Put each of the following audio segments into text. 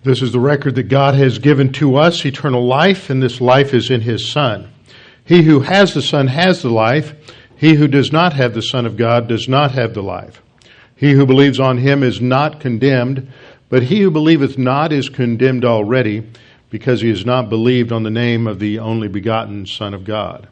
This is the record that God has given to us, eternal life, and this life is in His Son. He who has the Son has the life. He who does not have the Son of God does not have the life. He who believes on Him is not condemned, but he who believeth not is condemned already, because he has not believed on the name of the only begotten Son of God.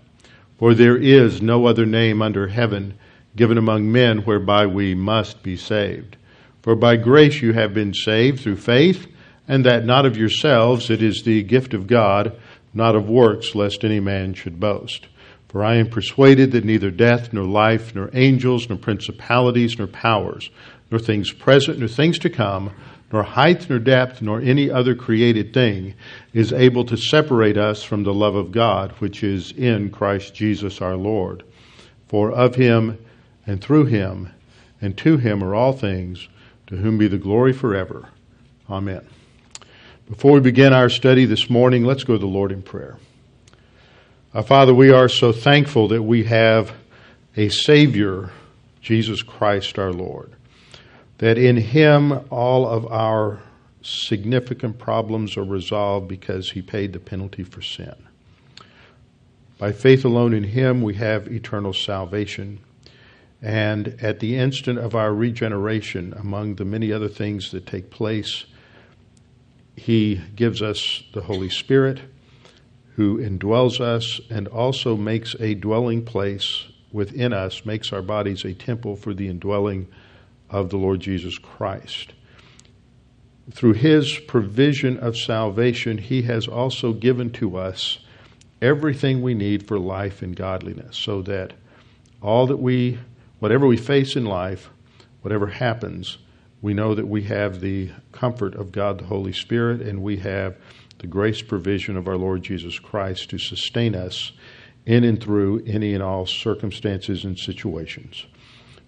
For there is no other name under heaven given among men whereby we must be saved. For by grace you have been saved through faith, and that not of yourselves, it is the gift of God, not of works, lest any man should boast. For I am persuaded that neither death, nor life, nor angels, nor principalities, nor powers, nor things present, nor things to come, nor height, nor depth, nor any other created thing is able to separate us from the love of God, which is in Christ Jesus our Lord. For of Him, and through Him, and to Him are all things, to whom be the glory forever. Amen. Before we begin our study this morning, let's go to the Lord in prayer. Our Father, we are so thankful that we have a Savior, Jesus Christ our Lord, that in Him all of our significant problems are resolved because He paid the penalty for sin. By faith alone in Him, we have eternal salvation. And at the instant of our regeneration, among the many other things that take place, He gives us the Holy Spirit, who indwells us and also makes a dwelling place within us, makes our bodies a temple for the indwelling of the Lord Jesus Christ. Through His provision of salvation, He has also given to us everything we need for life and godliness, so that whatever we face in life, whatever happens, we know that we have the comfort of God the Holy Spirit, and we have the grace provision of our Lord Jesus Christ to sustain us in and through any and all circumstances and situations.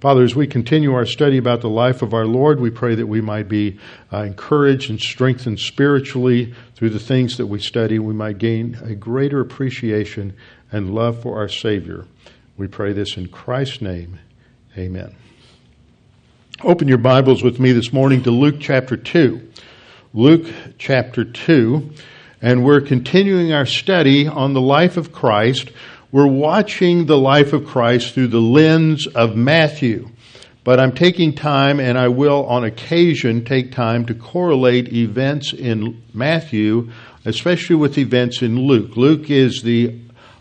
Father, as we continue our study about the life of our Lord, we pray that we might be encouraged and strengthened spiritually through the things that we study. We might gain a greater appreciation and love for our Savior. We pray this in Christ's name. Amen. Open your Bibles with me this morning to Luke chapter 2. Luke chapter 2, and we're continuing our study on the life of Christ. We're watching the life of Christ through the lens of Matthew, but I'm taking time, and I will on occasion take time to correlate events in Matthew, especially with events in Luke. Luke is the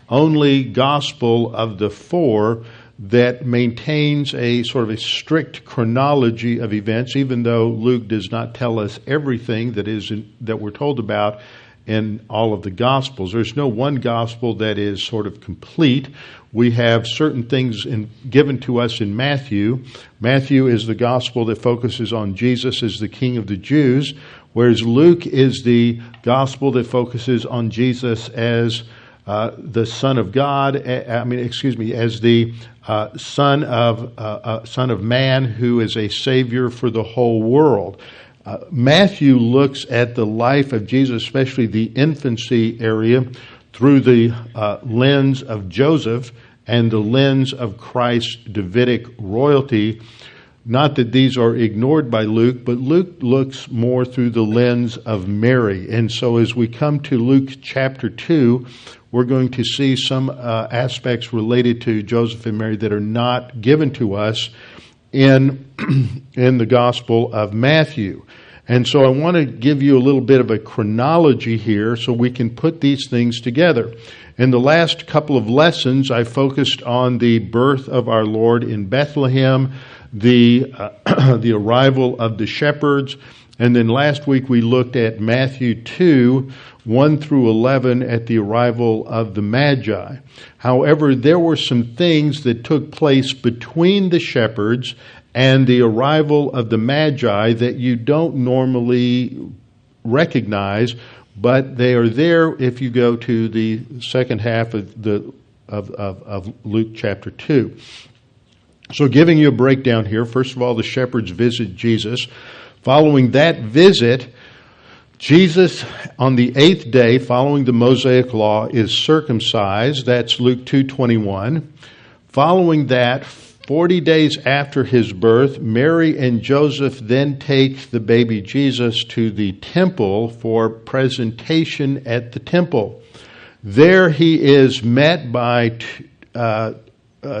only gospel of the four that maintains a sort of a strict chronology of events, even though Luke does not tell us everything that we're told about in all of the Gospels. There's no one Gospel that is sort of complete. We have certain things given to us in Matthew. Matthew is the Gospel that focuses on Jesus as the King of the Jews, whereas Luke is the Gospel that focuses on Jesus as the Son of God. As the Son of Man, who is a Savior for the whole world. Matthew looks at the life of Jesus, especially the infancy area, through the lens of Joseph and the lens of Christ's Davidic royalty. Not that these are ignored by Luke, but Luke looks more through the lens of Mary. And so as we come to Luke chapter 2, we're going to see some aspects related to Joseph and Mary that are not given to us in the Gospel of Matthew. And so I want to give you a little bit of a chronology here so we can put these things together. In the last couple of lessons, I focused on the birth of our Lord in Bethlehem, the arrival of the shepherds, and then last week we looked at Matthew 2, 1 through 11 at the arrival of the Magi. However, there were some things that took place between the shepherds and the arrival of the Magi that you don't normally recognize, but they are there if you go to the second half of Luke chapter 2. So giving you a breakdown here, first of all, the shepherds visit Jesus. Following that visit, Jesus, on the 8th day, following the Mosaic law, is circumcised. That's Luke 2:21. Following that, 40 days after his birth, Mary and Joseph then take the baby Jesus to the temple for presentation at the temple. There he is met by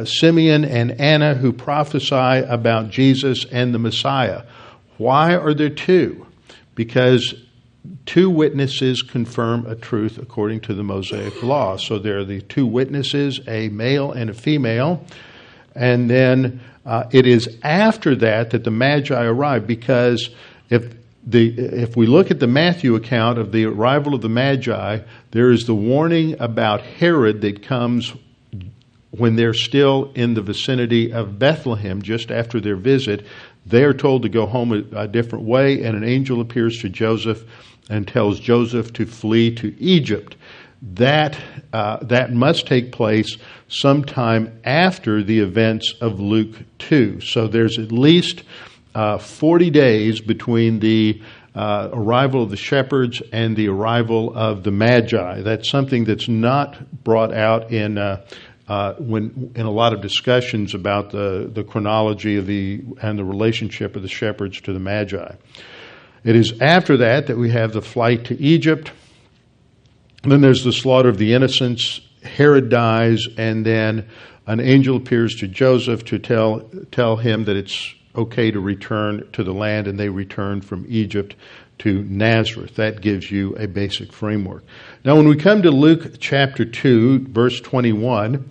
Simeon and Anna, who prophesy about Jesus and the Messiah. Why are there two? Because two witnesses confirm a truth according to the Mosaic law. So there are the two witnesses, a male and a female. And then it is after that that the Magi arrive, because if we look at the Matthew account of the arrival of the Magi, there is the warning about Herod that comes when they're still in the vicinity of Bethlehem, just after their visit. They are told to go home a different way, and an angel appears to Joseph and tells Joseph to flee to Egypt. That must take place sometime after the events of Luke 2. So there's at least 40 days between the arrival of the shepherds and the arrival of the Magi. That's something that's not brought out in a lot of discussions about the chronology of and the relationship of the shepherds to the Magi. It is after that we have the flight to Egypt. And then there's the slaughter of the innocents. Herod dies, and then an angel appears to Joseph to tell him that it's okay to return to the land, and they return from Egypt to Nazareth. That gives you a basic framework. Now, when we come to Luke chapter 2, verse 21,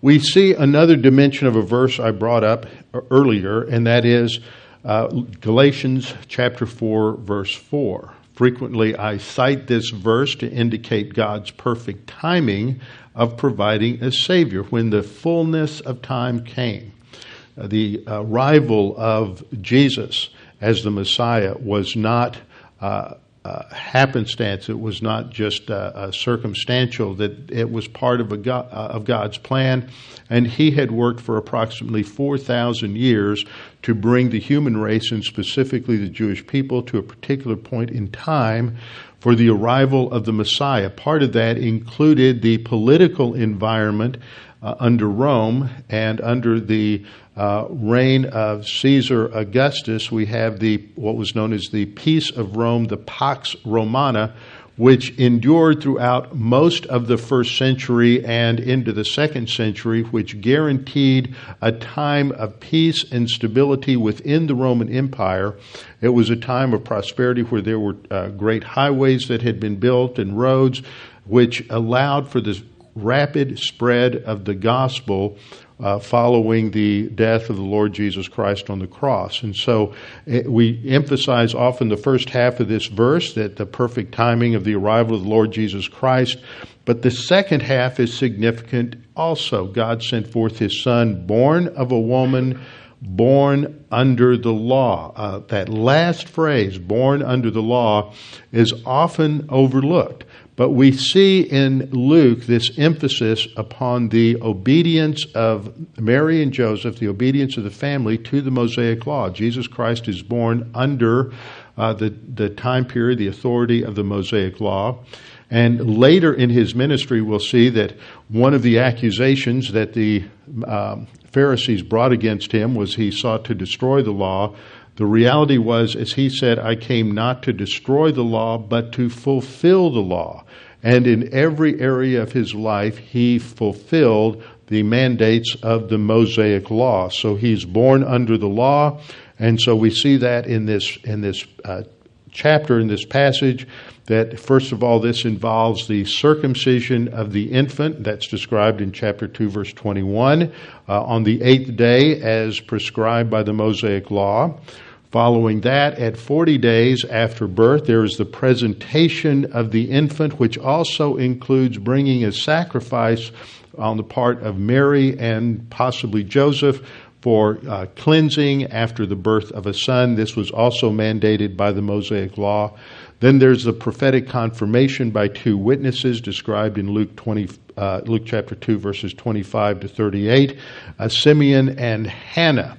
we see another dimension of a verse I brought up earlier, and that is Galatians chapter 4, verse 4. Frequently, I cite this verse to indicate God's perfect timing of providing a Savior. When the fullness of time came, the arrival of Jesus as the Messiah was not happenstance. It was not just circumstantial. That it was part of God's plan, and He had worked for approximately 4,000 years to bring the human race, and specifically the Jewish people, to a particular point in time for the arrival of the Messiah. Part of that included the political environment under Rome, and under the reign of Caesar Augustus, we have what was known as the Peace of Rome, the Pax Romana, which endured throughout most of the first century and into the second century, which guaranteed a time of peace and stability within the Roman Empire. It was a time of prosperity where there were great highways that had been built and roads, which allowed for the rapid spread of the gospel following the death of the Lord Jesus Christ on the cross. And so we emphasize often the first half of this verse, that the perfect timing of the arrival of the Lord Jesus Christ. But the second half is significant also. God sent forth His Son, born of a woman, born under the law. That last phrase, born under the law, is often overlooked. But we see in Luke this emphasis upon the obedience of Mary and Joseph, the obedience of the family to the Mosaic law. Jesus Christ is born under the time period, the authority of the Mosaic law. And later in His ministry, we'll see that one of the accusations that the Pharisees brought against Him was He sought to destroy the law. The reality was, as He said, I came not to destroy the law, but to fulfill the law. And in every area of His life, He fulfilled the mandates of the Mosaic law. So He's born under the law, and so we see that in this chapter, in this passage, that first of all, this involves the circumcision of the infant. That's described in chapter 2, verse 21, on the 8th day as prescribed by the Mosaic law. Following that, at 40 days after birth, there is the presentation of the infant, which also includes bringing a sacrifice on the part of Mary and possibly Joseph for cleansing after the birth of a son. This was also mandated by the Mosaic law. Then there's the prophetic confirmation by two witnesses described in Luke chapter 2, verses 25 to 38, Simeon and Hannah.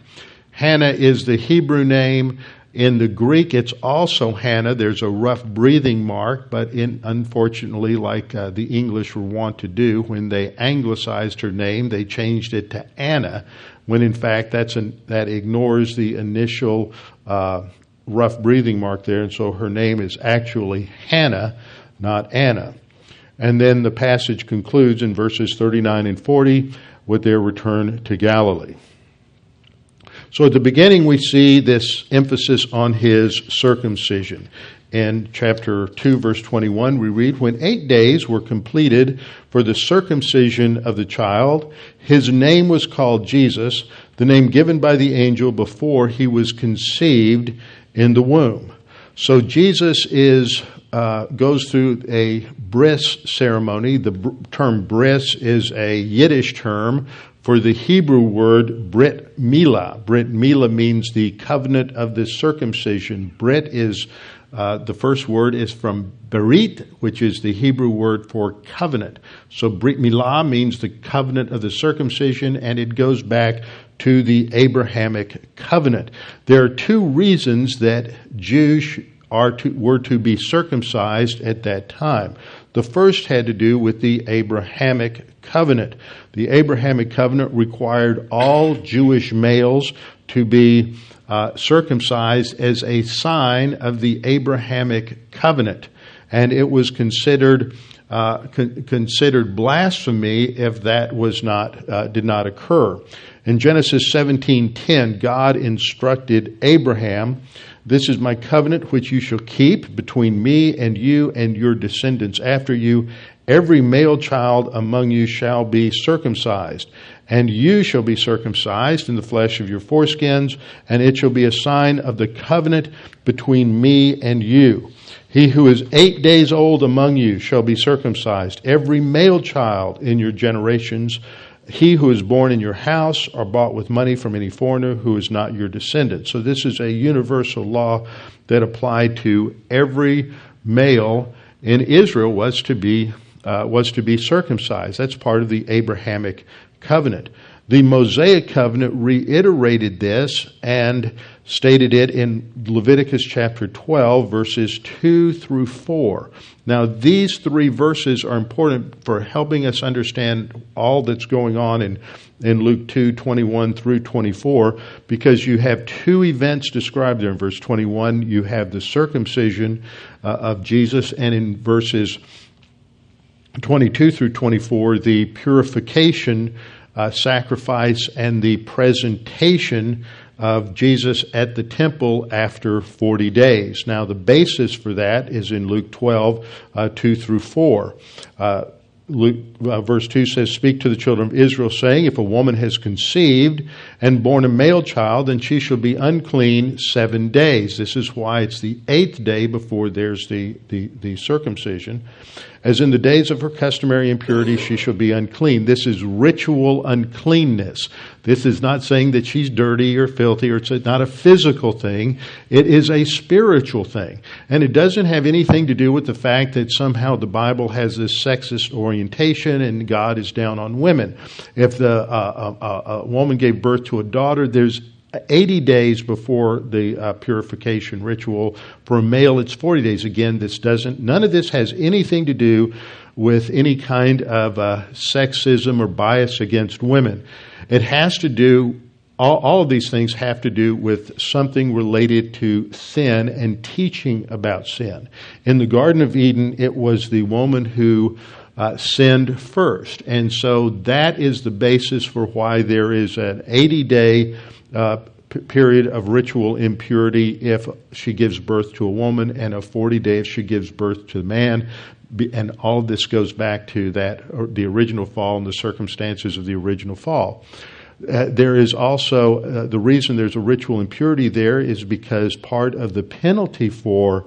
Hannah is the Hebrew name. In the Greek, it's also Hannah. There's a rough breathing mark, but unfortunately, like the English were wont to do, when they anglicized her name, they changed it to Anna, when in fact that ignores the initial rough breathing mark there, and so her name is actually Hannah, not Anna. And then the passage concludes in verses 39 and 40 with their return to Galilee. So at the beginning we see this emphasis on his circumcision. In chapter 2, verse 21, we read, "When 8 days were completed for the circumcision of the child, his name was called Jesus, the name given by the angel before he was conceived in the womb." So Jesus goes through a bris ceremony. The term bris is a Yiddish term for the Hebrew word Brit Milah. Brit Milah means the covenant of the circumcision. Brit is the first word is from Berit, which is the Hebrew word for covenant. So Brit Milah means the covenant of the circumcision, and it goes back to the Abrahamic covenant. There are two reasons that Jews were to be circumcised at that time. The first had to do with the Abrahamic covenant. The Abrahamic covenant required all Jewish males to be circumcised as a sign of the Abrahamic covenant, and it was considered blasphemy if that was did not occur. In Genesis 17:10, God instructed Abraham, "This is my covenant which you shall keep between me and you and your descendants after you. Every male child among you shall be circumcised, and you shall be circumcised in the flesh of your foreskins, and it shall be a sign of the covenant between me and you. He who is 8 days old among you shall be circumcised, every male child in your generations. He who is born in your house or bought with money from any foreigner who is not your descendant." So this is a universal law that applied to every male in Israel was to be circumcised. That's part of the Abrahamic covenant. The Mosaic covenant reiterated this and stated it in Leviticus chapter 12, verses 2 through 4. Now, these three verses are important for helping us understand all that's going on in Luke 2, 21 through 24, because you have two events described there. In verse 21, you have the circumcision of Jesus, and in verses 22 through 24, the purification sacrifice and the presentation of Jesus at the temple after 40 days. Now, the basis for that is in Luke 12, 2 through 4. Verse 2 says, "Speak to the children of Israel, saying, if a woman has conceived and born a male child, then she shall be unclean 7 days." This is why it's the 8th day before there's the circumcision. "As in the days of her customary impurity, she shall be unclean." This is ritual uncleanness. This is not saying that she's dirty or filthy, or it's not a physical thing. It is a spiritual thing. And it doesn't have anything to do with the fact that somehow the Bible has this sexist orientation and God is down on women. If a woman gave birth to a daughter, there's 80 days before the purification ritual. For a male, it's 40 days. Again, none of this has anything to do with any kind of sexism or bias against women. It has to do, all of these things have to do with something related to sin and teaching about sin. In the Garden of Eden, it was the woman who sinned first. And so that is the basis for why there is an 80-day period of ritual impurity if she gives birth to a woman, and a 40-day if she gives birth to a man. And all of this goes back to the original fall and the circumstances of the original fall. There is also, the reason there's a ritual impurity there is because part of the penalty for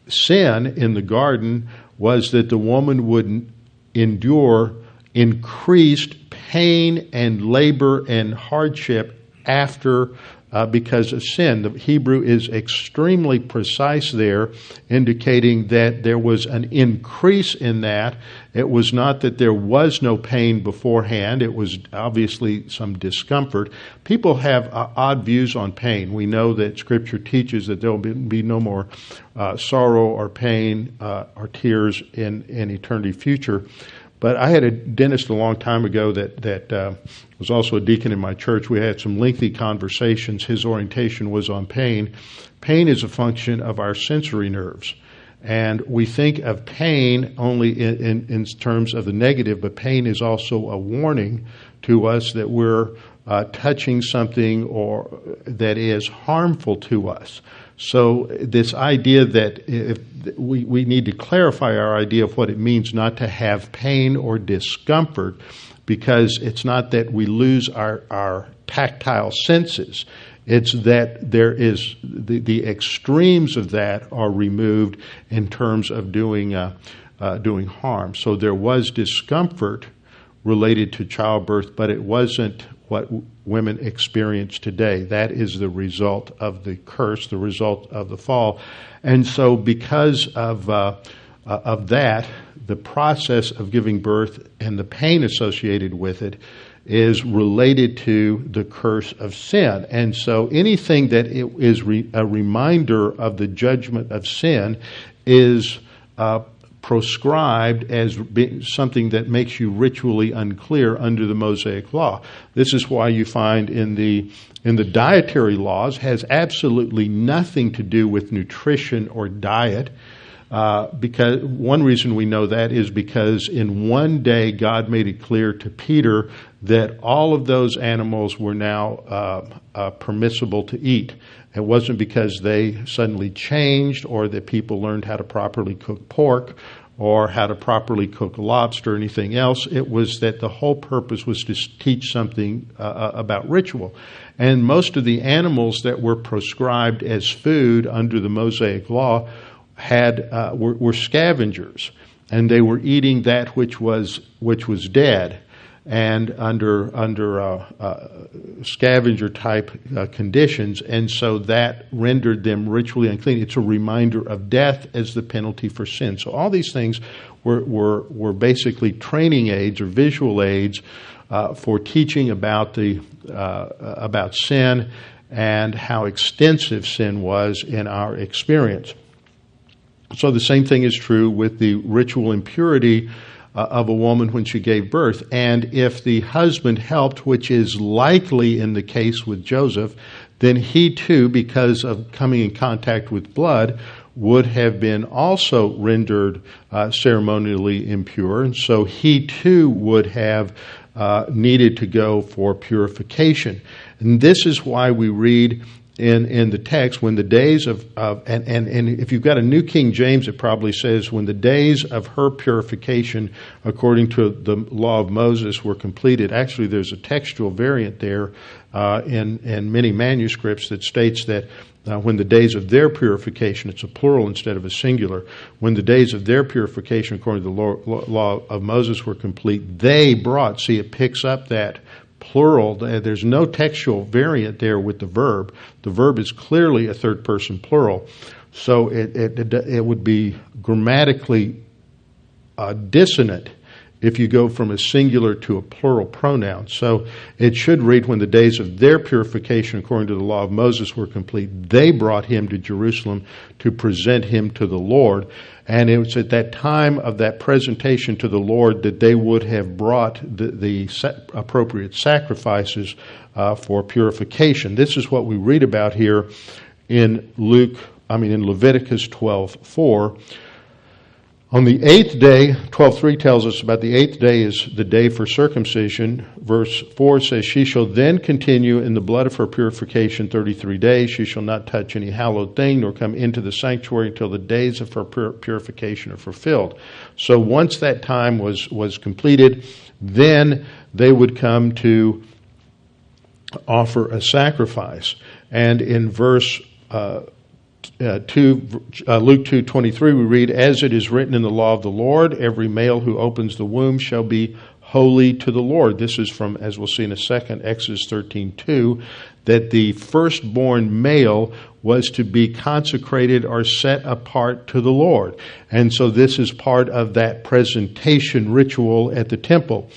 sin in the garden was that the woman would endure increased pain and labor and hardship after because of sin. The Hebrew is extremely precise there, indicating that there was an increase in that. It was not that there was no pain beforehand. It was obviously some discomfort. People have odd views on pain. We know that Scripture teaches that there will be no more sorrow or pain or tears in eternity future. But I had a dentist a long time ago that was also a deacon in my church. We had some lengthy conversations. His orientation was on pain. Pain is a function of our sensory nerves. And we think of pain only in terms of the negative, but pain is also a warning to us that we're touching something or that is harmful to us. So this idea that if we need to clarify our idea of what it means not to have pain or discomfort, because it's not that we lose our tactile senses. It's that there is the extremes of that are removed in terms of doing harm. So there was discomfort related to childbirth, but it wasn't what women experience today. That is the result of the curse, the result of the fall. And so because of that, the process of giving birth and the pain associated with it is related to the curse of sin. And so anything that is a reminder of the judgment of sin is proscribed as being something that makes you ritually unclear under the Mosaic law. This is why you find in the dietary laws has absolutely nothing to do with nutrition or diet. Because one reason we know that is because in one day God made it clear to Peter that all of those animals were now permissible to eat. It wasn't because they suddenly changed or that people learned how to properly cook pork or how to properly cook lobster or anything else. It was that the whole purpose was to teach something about ritual. And most of the animals that were proscribed as food under the Mosaic law were scavengers, and they were eating that which was dead, and under scavenger type conditions, and so that rendered them ritually unclean. It's a reminder of death as the penalty for sin. So all these things were basically training aids or visual aids for teaching about sin and how extensive sin was in our experience. So the same thing is true with the ritual impurity of a woman when she gave birth. And if the husband helped, which is likely in the case with Joseph, then he too, because of coming in contact with blood, would have been also rendered ceremonially impure. And so he too would have needed to go for purification. And this is why we read in the text, when the days and if you've got a New King James, it probably says, when the days of her purification according to the law of Moses were completed. Actually, there's a textual variant there in many manuscripts that states that when the days of their purification, it's a plural instead of a singular, when the days of their purification according to the law of Moses were complete, they brought, see, it picks up that plural. There's no textual variant there with the verb. The verb is clearly a third person plural. So it would be grammatically dissonant if you go from a singular to a plural pronoun. So it should read, when the days of their purification according to the law of Moses were complete, they brought him to Jerusalem to present him to the Lord. And it was at that time of that presentation to the Lord that they would have brought the appropriate sacrifices for purification. This is what we read about here in Leviticus 12:4. On the 8th day, 12:3 tells us about the 8th day is the day for circumcision. Verse 4 says, she shall then continue in the blood of her purification 33 days. She shall not touch any hallowed thing, nor come into the sanctuary until the days of her purification are fulfilled. So once that time was completed, then they would come to offer a sacrifice. And in verse Luke 2:23, we read, as it is written in the law of the Lord, every male who opens the womb shall be holy to the Lord. This is from, as we'll see in a second, Exodus 13:2, that the firstborn male was to be consecrated or set apart to the Lord. And so this is part of that presentation ritual at the temple.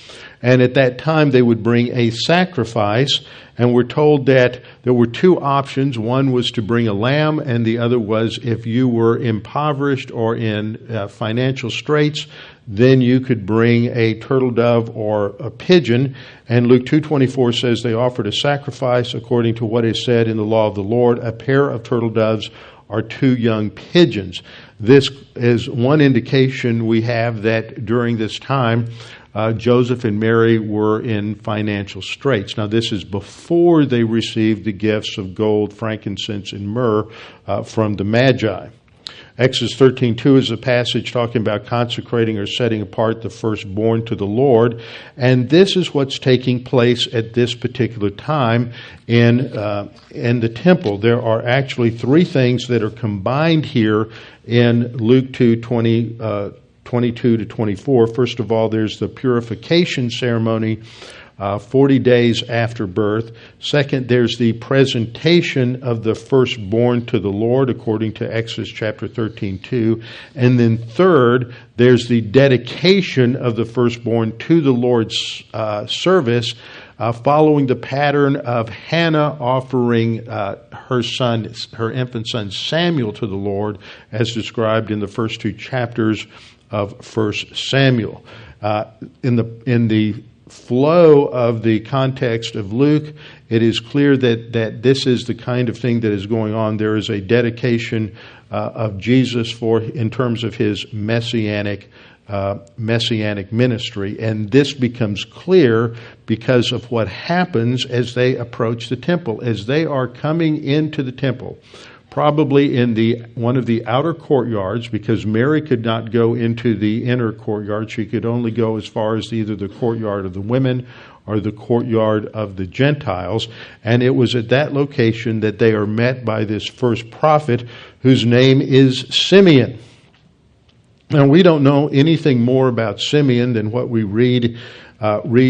And at that time, they would bring a sacrifice. And we're told that there were two options. One was to bring a lamb, and the other was if you were impoverished or in financial straits, then you could bring a turtle dove or a pigeon. And Luke 2:24 says they offered a sacrifice according to what is said in the law of the Lord, a pair of turtle doves or two young pigeons. This is one indication we have that during this time, Joseph and Mary were in financial straits. Now, this is before they received the gifts of gold, frankincense, and myrrh from the Magi. Exodus 13:2 is a passage talking about consecrating or setting apart the firstborn to the Lord. And this is what's taking place at this particular time in the temple. There are actually three things that are combined here in Luke 2:22 to 24. First of all, there's the purification ceremony 40 days after birth. Second, there's the presentation of the firstborn to the Lord, according to Exodus chapter 13:2. And then third, there's the dedication of the firstborn to the Lord's service, following the pattern of Hannah offering her infant son Samuel to the Lord, as described in the first two chapters of 1 Samuel. In the flow of the context of Luke, it is clear that this is the kind of thing that is going on. There is a dedication of Jesus in terms of his messianic ministry, and this becomes clear because of what happens as they approach the temple, as they are coming into the temple. Probably in one of the outer courtyards, because Mary could not go into the inner courtyard. She could only go as far as either the courtyard of the women or the courtyard of the Gentiles. And it was at that location that they are met by this first prophet, whose name is Simeon. Now, we don't know anything more about Simeon than what we read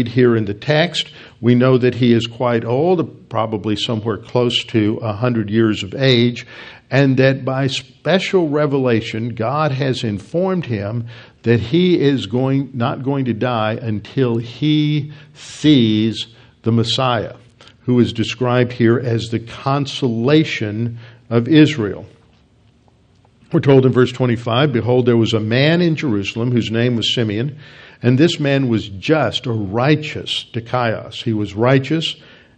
here in the text. We know that he is quite old, probably somewhere close to 100 years of age, and that by special revelation, God has informed him that he is not going to die until he sees the Messiah, who is described here as the consolation of Israel. We're told in verse 25, "Behold, there was a man in Jerusalem whose name was Simeon, and this man was just or righteous," dikaios. He was righteous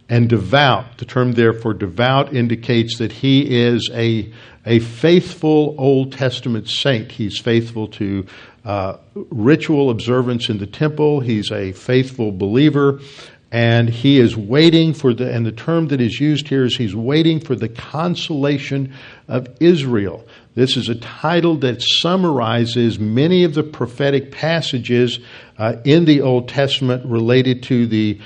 and devout. The term therefore devout indicates that he is a faithful Old Testament saint. He's faithful to ritual observance in the temple. He's a faithful believer. And he is waiting and the term that is used here is he's waiting for the consolation of Israel. This is a title that summarizes many of the prophetic passages in the Old Testament related to the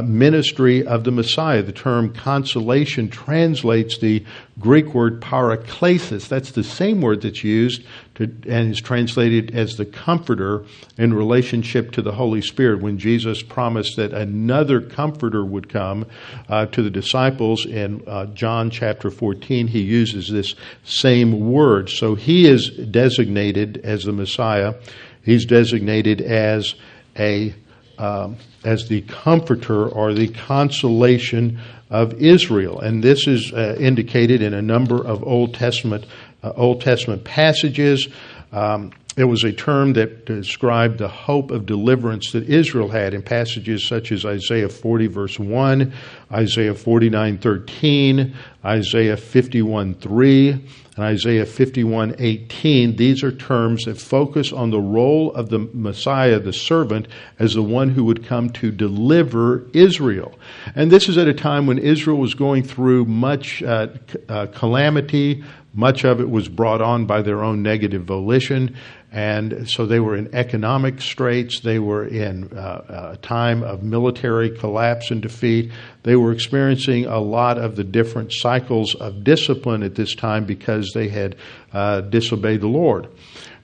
ministry of the Messiah. The term consolation translates the Greek word paraklesis. That's the same word that's used and is translated as the comforter in relationship to the Holy Spirit. When Jesus promised that another comforter would come to the disciples in John chapter 14, he uses this same word. So he is designated as the Messiah. He's designated as the comforter or the consolation of Israel, and this is indicated in a number of Old Testament passages. It was a term that described the hope of deliverance that Israel had in passages such as Isaiah 40 verse 1, Isaiah 49:13, Isaiah 51:3, and Isaiah 51:18. These are terms that focus on the role of the Messiah, the servant, as the one who would come to deliver Israel. And this is at a time when Israel was going through much calamity. Much of it was brought on by their own negative volition, and so they were in economic straits. They were in a time of military collapse and defeat. They were experiencing a lot of the different cycles of discipline at this time because they had disobeyed the Lord.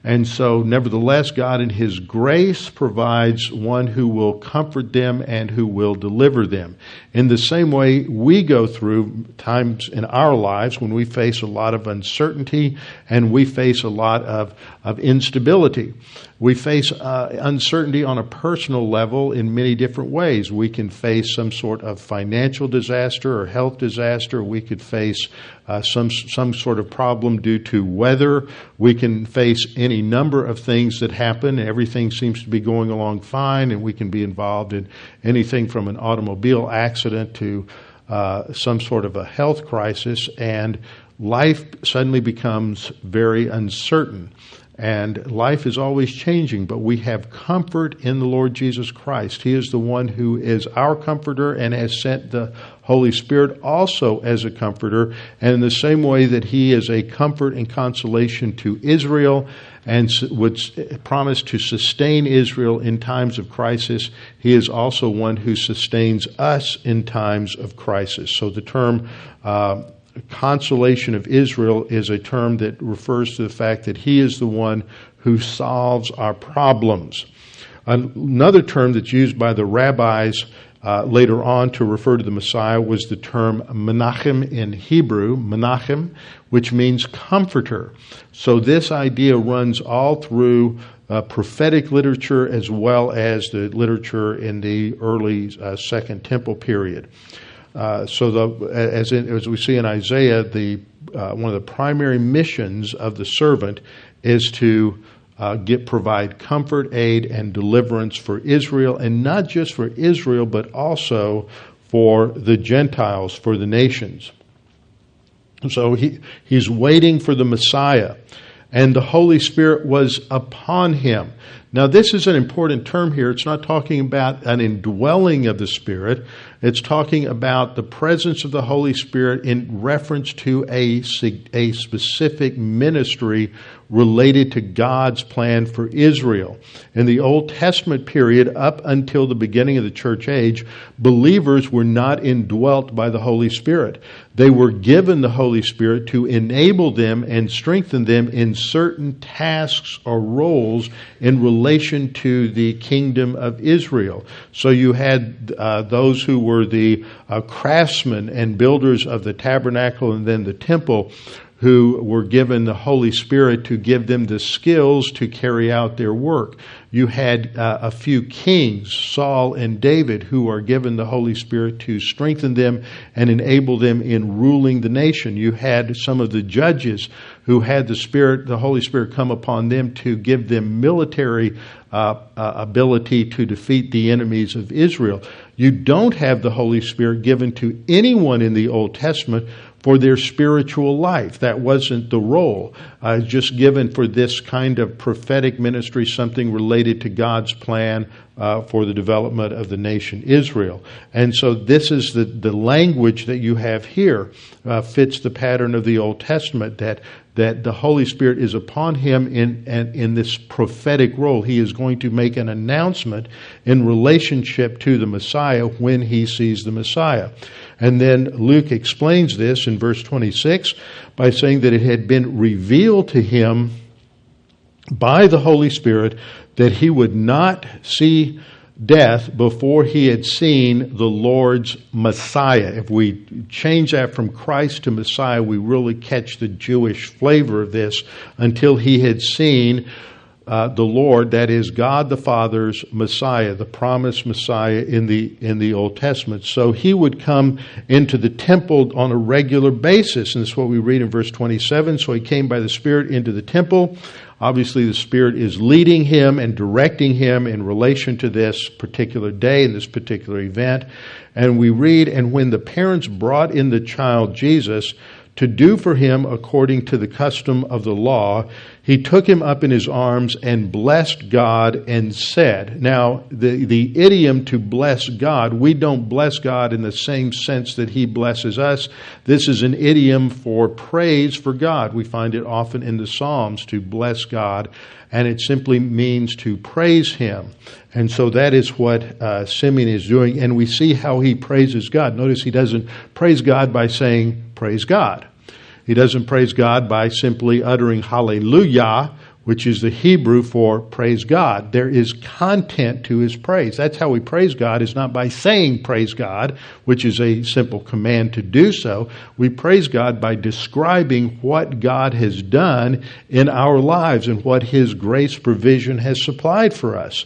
And so, nevertheless, God in His grace provides one who will comfort them and who will deliver them. In the same way, we go through times in our lives when we face a lot of uncertainty and we face a lot of instability instability. We face uncertainty on a personal level in many different ways. We can face some sort of financial disaster or health disaster. We could face some sort of problem due to weather. We can face any number of things that happen. Everything seems to be going along fine, and we can be involved in anything from an automobile accident to some sort of a health crisis, and life suddenly becomes very uncertain. And life is always changing, but we have comfort in the Lord Jesus Christ. He is the one who is our comforter and has sent the Holy Spirit also as a comforter. And in the same way that He is a comfort and consolation to Israel and would promise to sustain Israel in times of crisis, He is also one who sustains us in times of crisis. So the term consolation of Israel is a term that refers to the fact that He is the one who solves our problems. Another term that's used by the rabbis later on to refer to the Messiah was the term Menachem in Hebrew, Menachem, which means comforter. So this idea runs all through prophetic literature as well as the literature in the early Second Temple period. As we see in Isaiah, one of the primary missions of the servant is to provide comfort, aid, and deliverance for Israel, and not just for Israel, but also for the Gentiles, for the nations. So he's waiting for the Messiah, and the Holy Spirit was upon him. Now, this is an important term here. It's not talking about an indwelling of the Spirit. It's talking about the presence of the Holy Spirit in reference to a specific ministry related to God's plan for Israel. In the Old Testament period, up until the beginning of the church age, believers were not indwelt by the Holy Spirit. They were given the Holy Spirit to enable them and strengthen them in certain tasks or roles in relation to the kingdom of Israel. So you had those who were the craftsmen and builders of the tabernacle and then the temple, who were given the Holy Spirit to give them the skills to carry out their work. You had a few kings, Saul and David, who are given the Holy Spirit to strengthen them and enable them in ruling the nation. You had some of the judges who had the Holy Spirit come upon them to give them military ability to defeat the enemies of Israel. You don't have the Holy Spirit given to anyone in the Old Testament for their spiritual life. That wasn't the role. Just given for this kind of prophetic ministry, something related to God's plan for the development of the nation Israel. And so this is the language that you have here fits the pattern of the Old Testament, that the Holy Spirit is upon him in this prophetic role. He is going to make an announcement in relationship to the Messiah when he sees the Messiah. And then Luke explains this in verse 26 by saying that it had been revealed to him by the Holy Spirit that he would not see death before he had seen the Lord's Messiah. If we change that from Christ to Messiah, we really catch the Jewish flavor of this, until he had seen the Lord, that is God the Father's Messiah, the promised Messiah in the Old Testament. So he would come into the temple on a regular basis, and this is what we read in verse 27. So he came by the Spirit into the temple. Obviously, the Spirit is leading him and directing him in relation to this particular day and this particular event. And we read, and when the parents brought in the child Jesus to do for him according to the custom of the law, he took him up in his arms and blessed God and said. Now, the idiom to bless God, we don't bless God in the same sense that he blesses us. This is an idiom for praise for God. We find it often in the Psalms to bless God, and it simply means to praise him. And so that is what Simeon is doing, and we see how he praises God. Notice he doesn't praise God by saying, praise God. He doesn't praise God by simply uttering hallelujah, which is the Hebrew for praise God. There is content to his praise. That's how we praise God, is not by saying praise God, which is a simple command to do so. We praise God by describing what God has done in our lives and what his grace provision has supplied for us.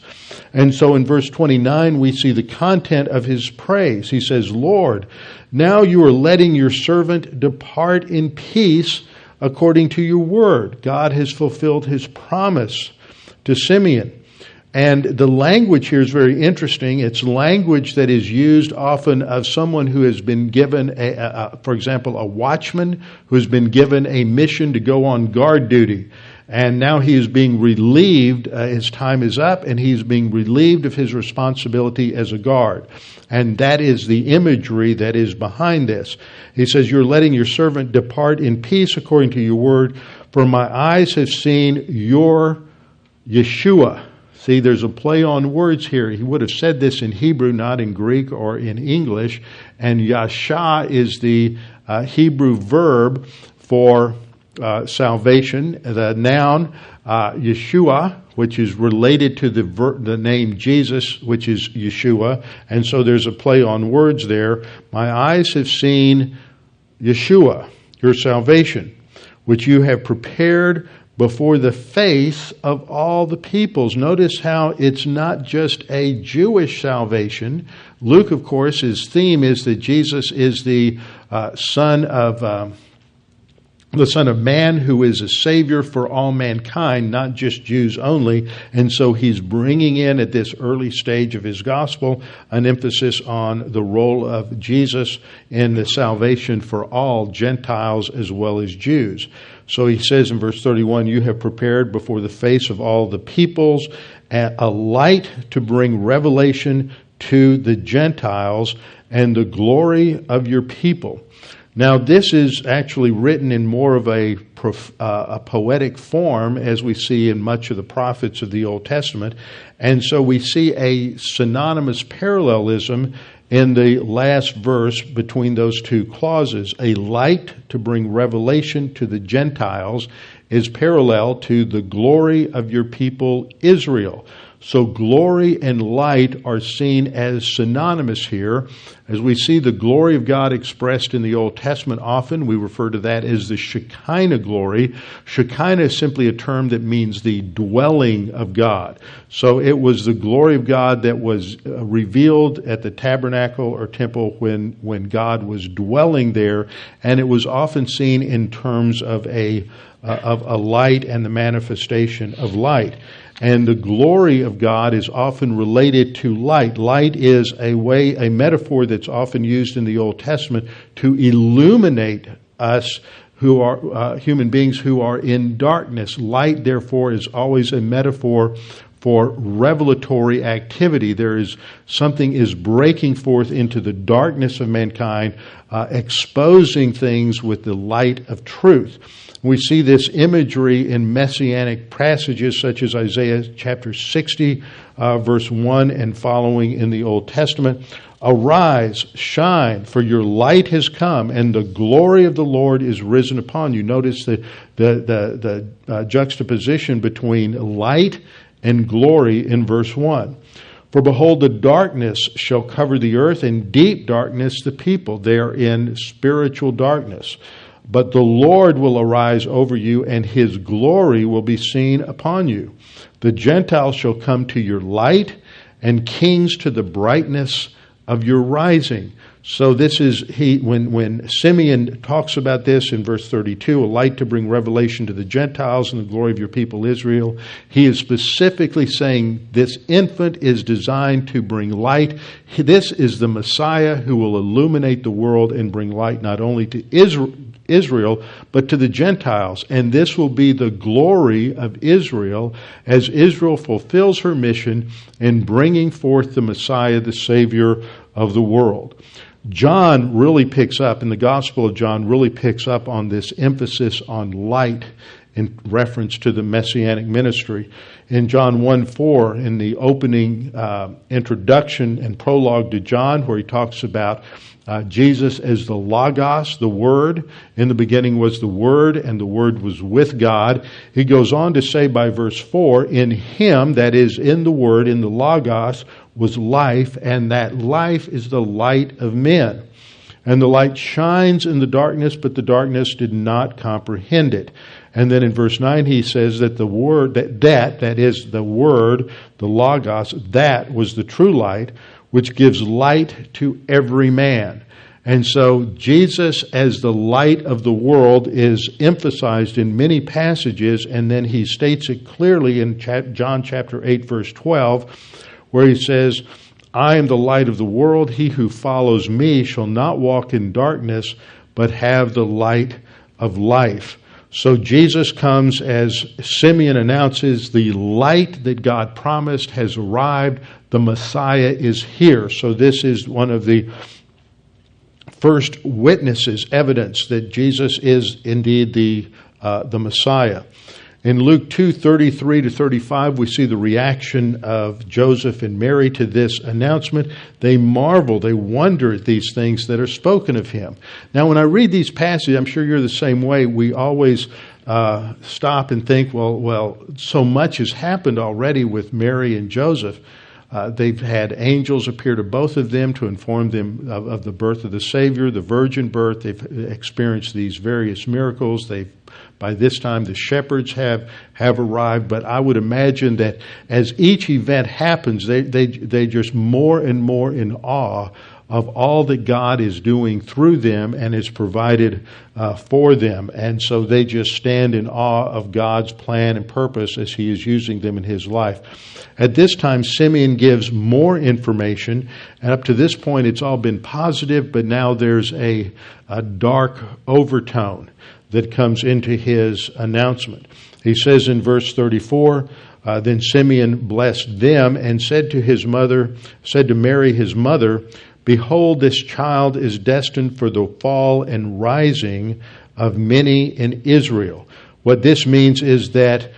And so in verse 29, we see the content of his praise. He says, Lord, now you are letting your servant depart in peace according to your word. God has fulfilled his promise to Simeon. And the language here is very interesting. It's language that is used often of someone who has been given, for example, a watchman who has been given a mission to go on guard duty. And now he is being relieved, his time is up, and he's being relieved of his responsibility as a guard. And that is the imagery that is behind this. He says, you're letting your servant depart in peace according to your word, for my eyes have seen your Yeshua. See, there's a play on words here. He would have said this in Hebrew, not in Greek or in English. And Yasha is the Hebrew verb for salvation. The noun Yeshua, which is related to the name Jesus, which is Yeshua. And so there's a play on words there. My eyes have seen Yeshua, your salvation, which you have prepared before the face of all the peoples. Notice how it's not just a Jewish salvation. Luke, of course, his theme is that Jesus is the Son of Man, who is a Savior for all mankind, not just Jews only. And so he's bringing in, at this early stage of his gospel, an emphasis on the role of Jesus in the salvation for all Gentiles as well as Jews. So he says in verse 31, you have prepared before the face of all the peoples a light to bring revelation to the Gentiles and the glory of your people. Now, this is actually written in more of a poetic form, as we see in much of the prophets of the Old Testament. And so we see a synonymous parallelism in the last verse between those two clauses. A light to bring revelation to the Gentiles is parallel to the glory of your people Israel. So glory and light are seen as synonymous here. As we see the glory of God expressed in the Old Testament often, we refer to that as the Shekinah glory. Shekinah is simply a term that means the dwelling of God. So it was the glory of God that was revealed at the tabernacle or temple when God was dwelling there, and it was often seen in terms of a light and the manifestation of light. And the glory of God is often related to light. Light is a metaphor that's often used in the Old Testament to illuminate us who are human beings who are in darkness. Light, therefore, is always a metaphor for revelatory activity. Something is breaking forth into the darkness of mankind, exposing things with the light of truth. We see this imagery in messianic passages such as Isaiah chapter 60, verse 1 and following in the Old Testament. Arise, shine, for your light has come, and the glory of the Lord is risen upon you. Notice the juxtaposition between light and glory in verse 1. For behold, the darkness shall cover the earth, and deep darkness the people. They are in spiritual darkness. But the Lord will arise over you, and his glory will be seen upon you. The Gentiles shall come to your light, and kings to the brightness of your rising. So this is when Simeon talks about this in verse 32, a light to bring revelation to the Gentiles and the glory of your people Israel, he is specifically saying this infant is designed to bring light. This is the Messiah who will illuminate the world and bring light not only to Israel, but to the Gentiles. And this will be the glory of Israel as Israel fulfills her mission in bringing forth the Messiah, the Savior of the world. John really picks up, in the Gospel of John, really picks up on this emphasis on light in reference to the Messianic ministry. In John 1:4, in the opening introduction and prologue to John, where he talks about Jesus as the Logos, the Word. In the beginning was the Word, and the Word was with God. He goes on to say by verse 4, in Him, that is, in the Word, in the Logos, was life, and that life is the light of men. And the light shines in the darkness, but the darkness did not comprehend it. And then in verse 9 he says that the Word, that is the Word, the Logos, that was the true light, which gives light to every man. And so Jesus as the light of the world is emphasized in many passages, and then he states it clearly in John chapter 8, verse 12, where he says, I am the light of the world. He who follows me shall not walk in darkness, but have the light of life. So Jesus comes, as Simeon announces, the light that God promised has arrived. The Messiah is here. So this is one of the first witnesses, evidence that Jesus is indeed the Messiah. In Luke 2:33 to 35, we see the reaction of Joseph and Mary to this announcement. They marvel, they wonder at these things that are spoken of him. Now, when I read these passages, I'm sure you're the same way. We always stop and think, well, so much has happened already with Mary and Joseph. They've had angels appear to both of them to inform them of the birth of the Savior, the virgin birth. They've experienced these various miracles. By this time, the shepherds have arrived. But I would imagine that as each event happens, they just more and more in awe of all that God is doing through them and has provided for them. And so they just stand in awe of God's plan and purpose as He is using them in His life. At this time, Simeon gives more information, and up to this point it's all been positive, but now there's a dark overtone that comes into his announcement. He says in verse 34, then Simeon blessed them and said to Mary his mother, behold, this child is destined for the fall and rising of many in Israel. What this means is that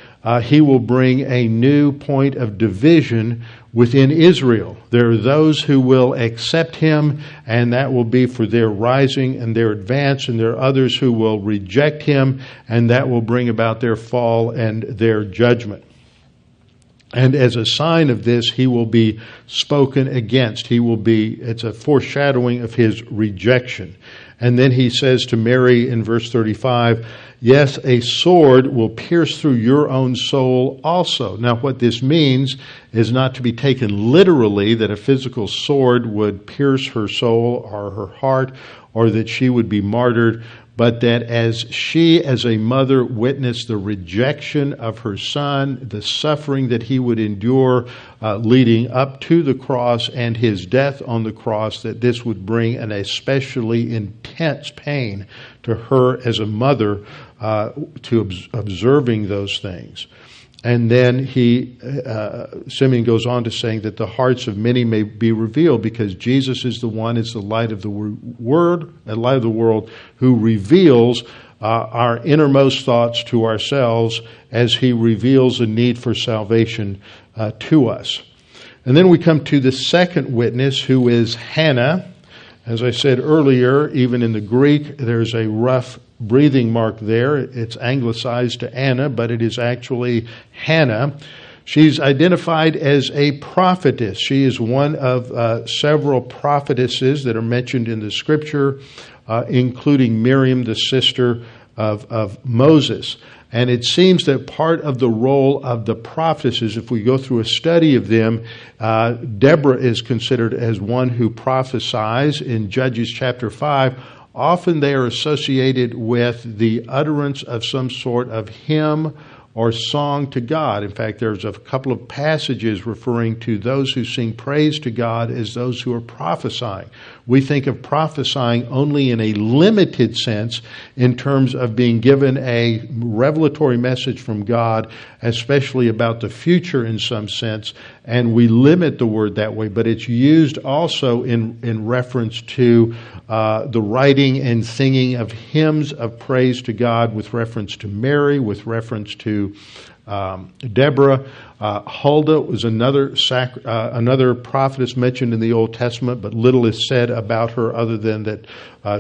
he will bring a new point of division within Israel. There are those who will accept him, and that will be for their rising and their advance, and there are others who will reject him, and that will bring about their fall and their judgment. And as a sign of this, he will be spoken against. It's a foreshadowing of his rejection. And then he says to Mary in verse 35, yes, a sword will pierce through your own soul also. Now, what this means is not to be taken literally, that a physical sword would pierce her soul or her heart, or that she would be martyred, but that as she, as a mother, witnessed the rejection of her son, the suffering that he would endure leading up to the cross and his death on the cross, that this would bring an especially intense pain to her as a mother to observing those things. And then Simeon goes on to saying that the hearts of many may be revealed, because Jesus is the one, is the light of the world, who reveals our innermost thoughts to ourselves as he reveals a need for salvation to us. And then we come to the second witness, who is Hannah. As I said earlier, even in the Greek, there's a rough breathing mark there. It's anglicized to Anna, but it is actually Hannah. She's identified as a prophetess. She is one of several prophetesses that are mentioned in the Scripture, including Miriam, the sister of Moses. And it seems that part of the role of the prophetesses, if we go through a study of them, Deborah is considered as one who prophesies in Judges chapter 5. Often they are associated with the utterance of some sort of hymn or song to God. In fact, there's a couple of passages referring to those who sing praise to God as those who are prophesying. We think of prophesying only in a limited sense in terms of being given a revelatory message from God, especially about the future in some sense, and we limit the word that way, but it's used also in reference to the writing and singing of hymns of praise to God, with reference to Mary, with reference to Deborah. Huldah was another prophetess mentioned in the Old Testament, but little is said about her other than that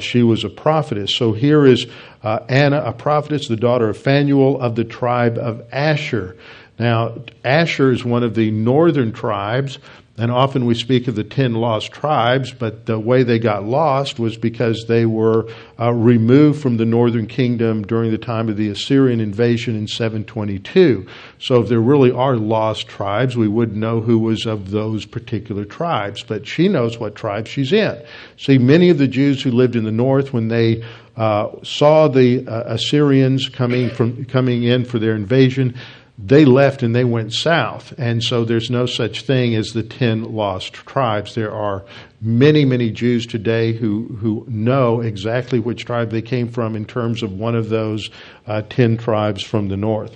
she was a prophetess. So here is Anna, a prophetess, the daughter of Phanuel of the tribe of Asher. Now, Asher is one of the northern tribes, and often we speak of the 10 lost tribes, but the way they got lost was because they were removed from the northern kingdom during the time of the Assyrian invasion in 722. So if there really are lost tribes, we wouldn't know who was of those particular tribes, but she knows what tribe she's in. See, many of the Jews who lived in the north, when they saw the Assyrians coming in for their invasion, they left and they went south. And so there's no such thing as the 10 lost tribes. There are many, many Jews today who know exactly which tribe they came from in terms of one of those 10 tribes from the north.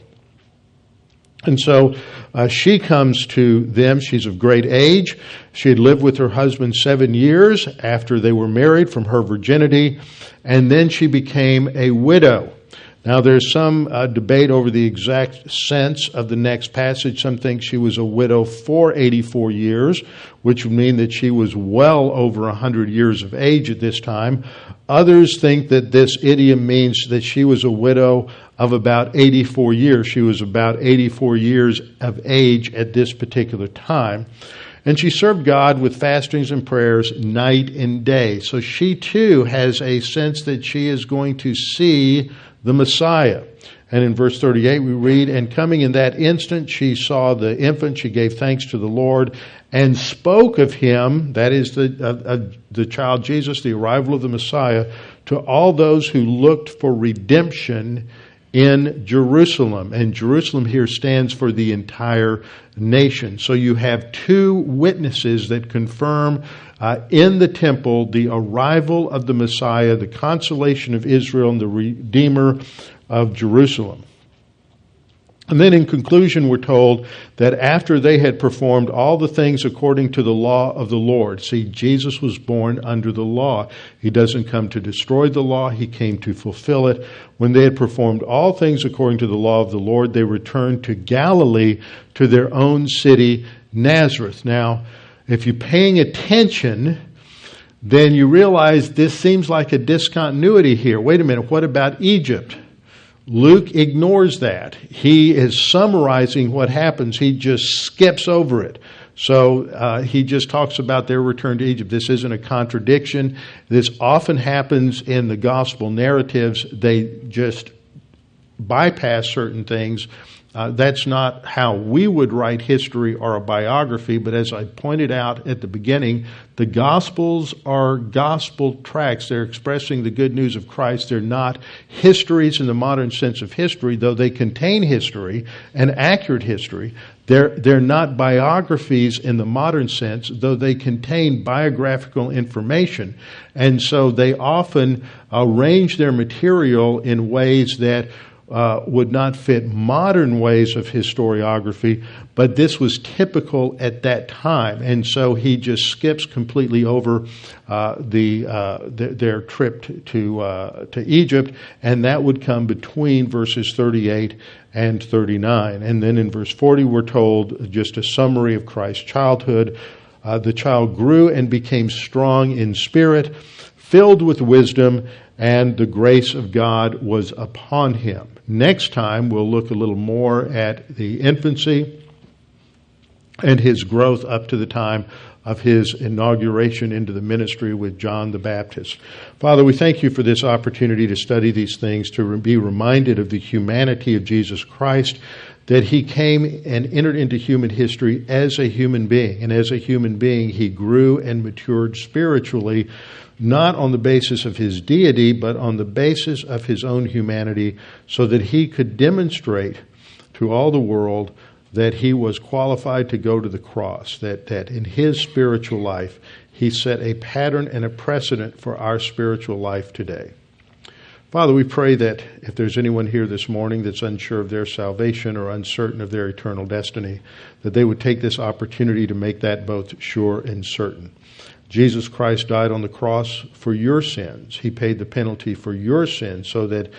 And so she comes to them. She's of great age. She had lived with her husband 7 years after they were married from her virginity. And then she became a widow. Now, there's some debate over the exact sense of the next passage. Some think she was a widow for 84 years, which would mean that she was well over 100 years of age at this time. Others think that this idiom means that she was a widow of about 84 years. She was about 84 years of age at this particular time. And she served God with fastings and prayers night and day. So she too has a sense that she is going to see the Messiah. And in verse 38 we read, "And coming in that instant she saw the infant, she gave thanks to the Lord, and spoke of him," that is the child Jesus, the arrival of the Messiah, "to all those who looked for redemption in Jerusalem." And Jerusalem here stands for the entire nation. So you have two witnesses that confirm in the temple the arrival of the Messiah, the consolation of Israel, and the Redeemer of Jerusalem. And then in conclusion, we're told that after they had performed all the things according to the law of the Lord. See, Jesus was born under the law. He doesn't come to destroy the law. He came to fulfill it. When they had performed all things according to the law of the Lord, they returned to Galilee, to their own city, Nazareth. Now, if you're paying attention, then you realize this seems like a discontinuity here. Wait a minute, what about Egypt? Luke ignores that. He is summarizing what happens. He just skips over it. So he just talks about their return to Egypt. This isn't a contradiction. This often happens in the gospel narratives. They just bypass certain things. That's not how we would write history or a biography, but as I pointed out at the beginning, the Gospels are gospel tracts. They're expressing the good news of Christ. They're not histories in the modern sense of history, though they contain history and accurate history. They're not biographies in the modern sense, though they contain biographical information. And so they often arrange their material in ways that would not fit modern ways of historiography, but this was typical at that time, and so he just skips completely over their trip to Egypt, and that would come between verses 38 and 39. And then in verse 40 we're told just a summary of Christ's childhood. The child grew and became strong in spirit, filled with wisdom, and the grace of God was upon him. Next time, we'll look a little more at the infancy and his growth up to the time of his inauguration into the ministry with John the Baptist. Father, we thank you for this opportunity to study these things, to be reminded of the humanity of Jesus Christ, that he came and entered into human history as a human being. And as a human being, he grew and matured spiritually, not on the basis of his deity, but on the basis of his own humanity, so that he could demonstrate to all the world that he was qualified to go to the cross, that in his spiritual life he set a pattern and a precedent for our spiritual life today. Father, we pray that if there's anyone here this morning that's unsure of their salvation or uncertain of their eternal destiny, that they would take this opportunity to make that both sure and certain. Jesus Christ died on the cross for your sins. He paid the penalty for your sins so that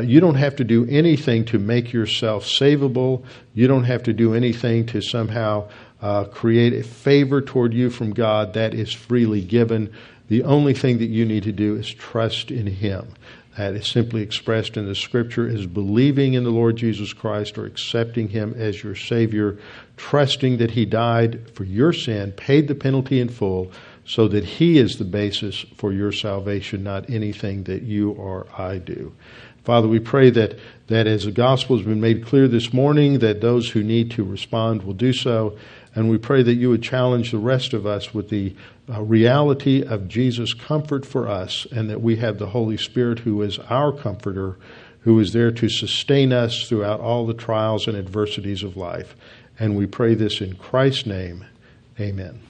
you don't have to do anything to make yourself savable. You don't have to do anything to somehow create a favor toward you from God. That is freely given. The only thing that you need to do is trust in Him. That is simply expressed in the Scripture as believing in the Lord Jesus Christ or accepting Him as your Savior, trusting that He died for your sin, paid the penalty in full, so that He is the basis for your salvation, not anything that you or I do. Father, we pray that as the gospel has been made clear this morning, that those who need to respond will do so. And we pray that you would challenge the rest of us with the reality of Jesus' comfort for us, and that we have the Holy Spirit who is our comforter, who is there to sustain us throughout all the trials and adversities of life. And we pray this in Christ's name. Amen.